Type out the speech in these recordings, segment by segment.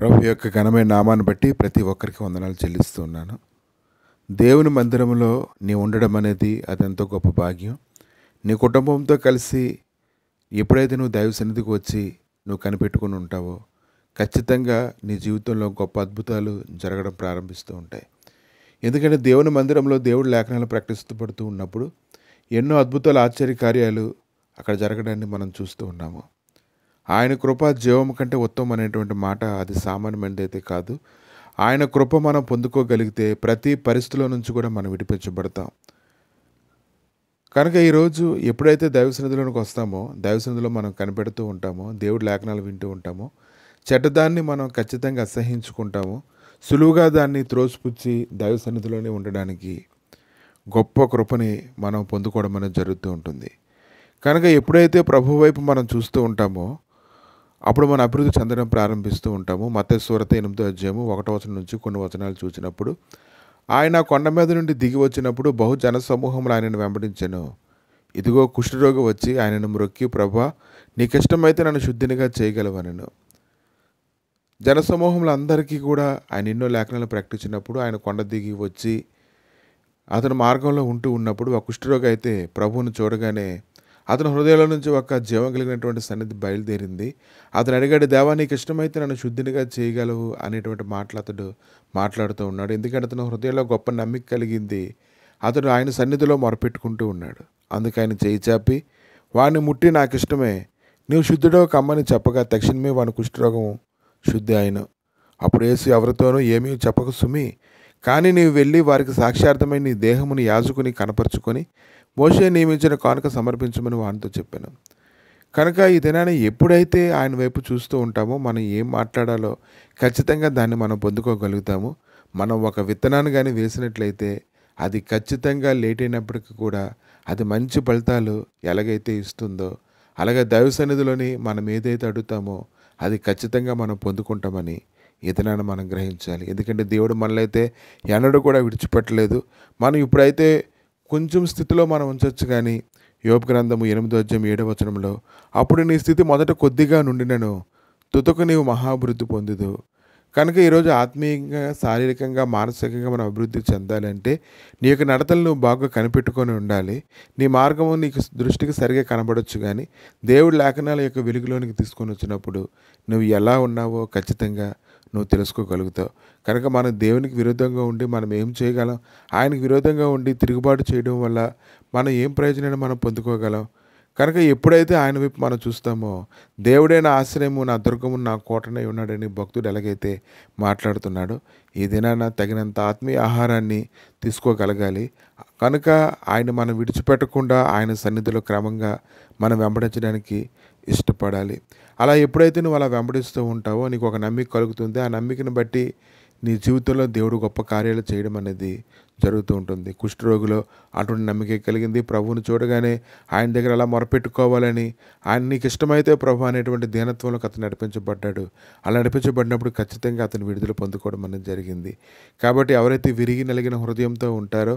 ప్రభు యొక్క ఘనమైన నామాన్ని బట్టి ప్రతి ఒక్కరికి వందనాలు చెల్లిస్తూ ఉన్నాను. దేవుని మందిరంలో నీ ఉండడం అనేది అదెంతో గొప్ప భాగ్యం. నీ కుటుంబంతో కలిసి ఎప్పుడైతే నువ్వు దైవ సన్నిధికి వచ్చి నువ్వు కనిపెట్టుకుని ఉంటావో ఖచ్చితంగా నీ జీవితంలో గొప్ప అద్భుతాలు జరగడం ప్రారంభిస్తూ ఉంటాయి. ఎందుకంటే దేవుని మందిరంలో దేవుడి లేఖనాలు ప్రకటిస్తూ పడుతూ ఉన్నప్పుడు ఎన్నో అద్భుతాలు ఆశ్చర్య కార్యాలు అక్కడ జరగడాన్ని మనం చూస్తూ ఉన్నాము. ఆయన కృప జీవం కంటే ఉత్తమం అనేటువంటి మాట అది సామాన్యమైనదైతే కాదు. ఆయన కృప మనం పొందుకోగలిగితే ప్రతి పరిస్థితిలో నుంచి కూడా మనం విడిపించబడతాం. కనుక ఈరోజు ఎప్పుడైతే దైవ సన్నిధిలోనికి వస్తామో, దైవ సన్నిధిలో మనం కనిపెడుతూ ఉంటామో, దేవుడి లేఖనాలు వింటూ ఉంటామో, చెడ్డదాన్ని మనం ఖచ్చితంగా అసహించుకుంటాము. సులువుగా దాన్ని త్రోసిపుచ్చి దైవ సన్నిధిలోనే ఉండడానికి గొప్ప కృపని మనం పొందుకోవడం అనేది జరుగుతూ ఉంటుంది. కనుక ఎప్పుడైతే ప్రభు వైపు మనం చూస్తూ ఉంటామో అప్పుడు మనం అభివృద్ధి చెందడం ప్రారంభిస్తూ ఉంటాము. మత్తయి సువార్త 8వ అధ్యాయము 1వ వచనం నుంచి కొన్ని వచనాలు చూసినప్పుడు, ఆయన కొండ మీద నుండి దిగి వచ్చినప్పుడు బహు జన సమూహములు ఆయనను వెంబడించెను. ఇదిగో కుష్ఠరోగి వచ్చి ఆయనను మ్రొక్కి, ప్రభువా నీకిష్టమైతే నన్ను శుద్ధినిగా చేయగలవనెను. జనసమూహములందరికీ కూడా ఆయన ఎన్నో లేఖనాలు ప్రకటించినప్పుడు ఆయన కొండ దిగి వచ్చి అతను మార్గంలో ఉంటూ ఉన్నప్పుడు ఆ కుష్ఠరోగి అయితే ప్రభువును చూడగానే అతని హృదయంలో నుంచి ఒక జీవం కలిగినటువంటి సన్నిధి బయలుదేరింది. అతను అడిగాడు, దేవా నీకు ఇష్టమైతే నన్ను శుద్ధినిగా చేయగలవు అనేటువంటి మాటలు అతడు మాట్లాడుతూ ఉన్నాడు. ఎందుకంటే అతని హృదయంలో గొప్ప నమ్మిక కలిగింది. అతడు ఆయన సన్నిధిలో మొరపెట్టుకుంటూ ఉన్నాడు. అందుకు ఆయన చేయి చాపి వాడిని ముట్టి నాకు ఇష్టమే, నీవు శుద్ధుడో కమ్మని చెప్పగా తక్షణమే వాని కుష్ఠరోగం శుద్ధి అయిను. అప్పుడు యేసు ఎవరితోనూ ఏమీ చెప్పక సుమి, కానీ నీవు వెళ్ళి వారికి సాక్ష్యార్థమై నీ దేహముని యాజకుని కనపరుచుకొని మోషే నియమించిన కానుక సమర్పించమని వానితో చెప్పాను. కనుక ఈ దినాన్ని ఎప్పుడైతే ఆయన వైపు చూస్తూ ఉంటామో మనం ఏం మాట్లాడాలో ఖచ్చితంగా దాన్ని మనం పొందుకోగలుగుతాము. మనం ఒక విత్తనాన్ని కానీ వేసినట్లయితే అది ఖచ్చితంగా లేట్ అయినప్పటికీ కూడా అది మంచి ఫలితాలు ఎలాగైతే ఇస్తుందో అలాగే దైవ సన్నిధిలోని మనం ఏదైతే అడుగుతామో అది ఖచ్చితంగా మనం పొందుకుంటామని ఈ దినాన్ని మనం గ్రహించాలి. ఎందుకంటే దేవుడు మనలైతే ఎన్నడూ కూడా విడిచిపెట్టలేదు. మనం ఇప్పుడైతే కొంచెం స్థితిలో మనం ఉంచవచ్చు, కానీ యోబు గ్రంథము 8వ అధ్యాయం 7వ వచనంలో అప్పుడు నీ స్థితి మొదట కొద్దిగా నుండినను తుదకు నీవు మహాభివృద్ధి పొందుదు. కనుక ఈరోజు ఆత్మీయంగా, శారీరకంగా, మానసికంగా మనం అభివృద్ధి చెందాలంటే నీ యొక్క నడతలు నువ్వు బాగా కనిపెట్టుకొని ఉండాలి. నీ మార్గము నీకు దృష్టికి సరిగా కనబడవచ్చు, కానీ దేవుడి లేఖనాల యొక్క వెలుగులోనికి తీసుకొని వచ్చినప్పుడు నువ్వు ఎలా ఉన్నావో ఖచ్చితంగా నువ్వు తెలుసుకోగలుగుతావు. కనుక మనం దేవునికి విరుద్ధంగా ఉండి మనం ఏం చేయగలం? ఆయనకు విరోధంగా ఉండి తిరుగుబాటు చేయడం వల్ల మనం ఏం ప్రయోజనాన్ని మనం పొందుకోగలం? కనుక ఎప్పుడైతే ఆయన వైపు మనం చూస్తామో దేవుడే నా ఆశ్రయము, నా దుర్గము, నా కోటనై ఉన్నాడని భక్తుడు ఎలాగైతే మాట్లాడుతున్నాడో ఈ దినాన తగినంత ఆత్మీయ ఆహారాన్ని తీసుకోగలగాలి. కనుక ఆయన మనం విడిచిపెట్టకుండా ఆయన సన్నిధిలో క్రమంగా మనం వెంబడించడానికి ఇష్టపడాలి. అలా ఎప్పుడైతే నువ్వు అలా వెంబడిస్తూ ఉంటావో నీకు ఒక నమ్మిక కలుగుతుంది. ఆ నమ్మికను బట్టి నీ జీవితంలో దేవుడు గొప్ప కార్యాలు చేయడం అనేది జరుగుతూ ఉంటుంది. కుష్ఠరోగిలో అటువంటి నమ్మిక కలిగింది. ప్రభువుని చూడగానే ఆయన దగ్గర అలా మొరపెట్టుకోవాలని, ఆయన నీకు ఇష్టమైతే ప్రభు అనేటువంటి దీనత్వంలోకి అతను నడిపించబడ్డాడు. అలా నడిపించబడినప్పుడు ఖచ్చితంగా అతను విడుదల పొందుకోవడం అనేది జరిగింది. కాబట్టి ఎవరైతే విరిగి నలిగిన హృదయంతో ఉంటారో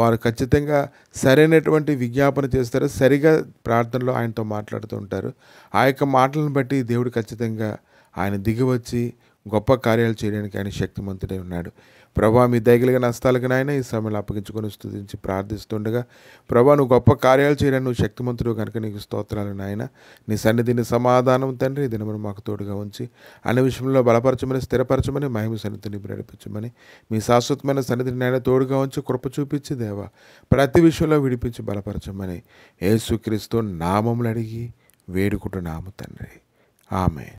వారు ఖచ్చితంగా సరైనటువంటి విజ్ఞాపన చేస్తారో, సరిగా ప్రార్థనలో ఆయనతో మాట్లాడుతూ ఉంటారు. ఆ యొక్క మాటలను బట్టి దేవుడు ఖచ్చితంగా ఆయన దిగివచ్చి గొప్ప కార్యాలు చేయడానికి ఆయన శక్తిమంతుడై ఉన్నాడు. ప్రభా మీ దయగలిగిన హస్తాలకు నాయన ఈ సమయంలో అప్పగించుకొని స్తుతించి ప్రార్థిస్తుండగా, ప్రభా నువ్వు గొప్ప కార్యాలు చేయడానికి నువ్వు శక్తిమంతుడు కనుక నీకు స్తోత్రాలు నాయన. నీ సన్నిధిని సమాధానం తండ్రి దినమును మాకు తోడుగా ఉంచి అన్ని విషయంలో బలపరచమని, స్థిరపరచమని, మహిమ సన్నిధిని నడిపించమని, మీ శాశ్వతమైన సన్నిధిని నాయన తోడుగా ఉంచి కృప చూపించి దేవా ప్రతి విషయంలో విడిపించి బలపరచమని యేసుక్రీస్తు నామములు అడిగి వేడుకుంటున్నాము తండ్రి. ఆమేన్.